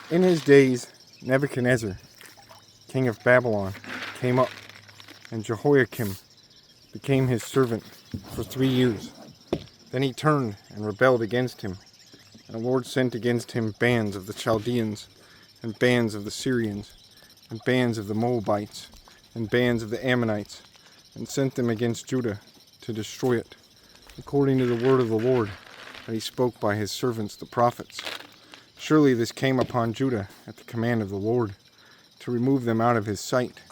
In his days, Nebuchadnezzar, king of Babylon, came up, and Jehoiakim became his servant for 3 years. Then he turned and rebelled against him, and the Lord sent against him bands of the Chaldeans, and bands of the Syrians, and bands of the Moabites, and bands of the Ammonites, and sent them against Judah to destroy it, according to the word of the Lord that he spoke by his servants the prophets. Surely this came upon Judah at the command of the Lord, to remove them out of his sight,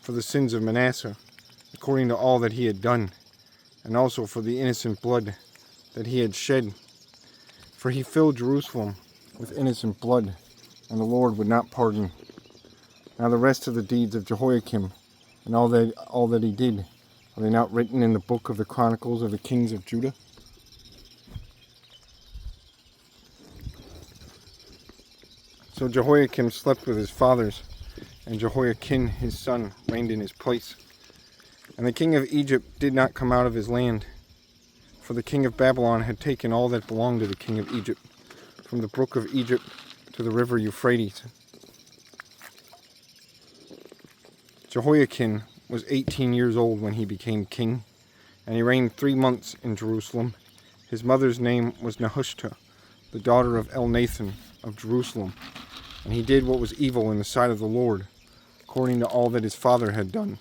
for the sins of Manasseh, according to all that he had done, and also for the innocent blood that he had shed. For he filled Jerusalem with innocent blood, and the Lord would not pardon. Now the rest of the deeds of Jehoiakim, and all that he did, are they not written in the book of the Chronicles of the kings of Judah? So Jehoiakim slept with his fathers, and Jehoiakim his son reigned in his place. And the king of Egypt did not come out of his land, for the king of Babylon had taken all that belonged to the king of Egypt, from the brook of Egypt to the river Euphrates. Jehoiakim was 18 years old when he became king, and he reigned 3 months in Jerusalem. His mother's name was Nehushta, the daughter of Elnathan of Jerusalem. And he did what was evil in the sight of the Lord, according to all that his father had done.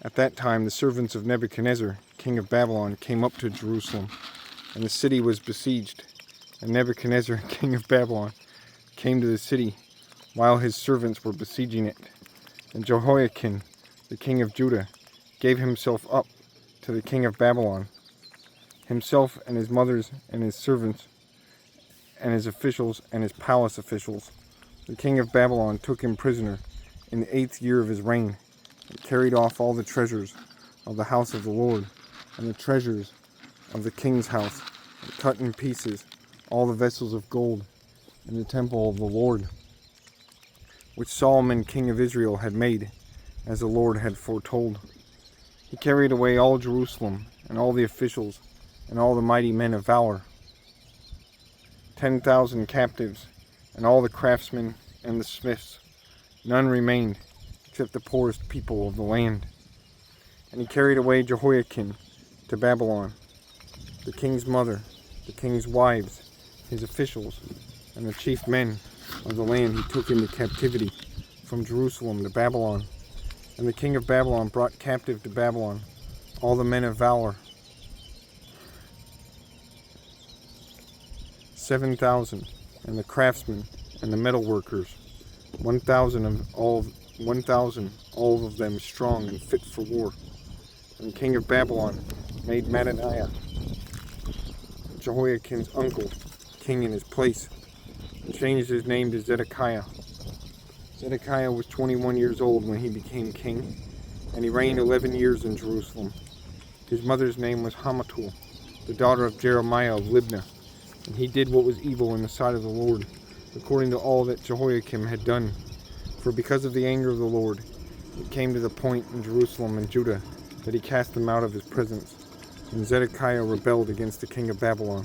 At that time the servants of Nebuchadnezzar, king of Babylon, came up to Jerusalem, and the city was besieged. And Nebuchadnezzar, king of Babylon, came to the city while his servants were besieging it. And Jehoiakim, the king of Judah, gave himself up to the king of Babylon, himself and his mothers and his servants and his officials and his palace officials. The king of Babylon took him prisoner in the 8th year of his reign, and carried off all the treasures of the house of the Lord, and the treasures of the king's house, and cut in pieces all the vessels of gold in the temple of the Lord, which Solomon king of Israel had made, as the Lord had foretold. He carried away all Jerusalem, and all the officials, and all the mighty men of valor, 10,000 captives, and all the craftsmen and the smiths. None remained, except the poorest people of the land. And he carried away Jehoiakim to Babylon, the king's mother, the king's wives, his officials, and the chief men of the land he took into captivity from Jerusalem to Babylon. And the king of Babylon brought captive to Babylon all the men of valor, 7,000, and the craftsmen and the metal workers, 1,000, all of them strong and fit for war. And the king of Babylon made Mattaniah, Jehoiakim's uncle, king in his place, and changed his name to Zedekiah. Zedekiah was 21 years old when he became king, and he reigned 11 years in Jerusalem. His mother's name was Hamatul, the daughter of Jeremiah of Libnah, and he did what was evil in the sight of the Lord, according to all that Jehoiakim had done. For because of the anger of the Lord, it came to the point in Jerusalem and Judah that he cast them out of his presence. And Zedekiah rebelled against the king of Babylon.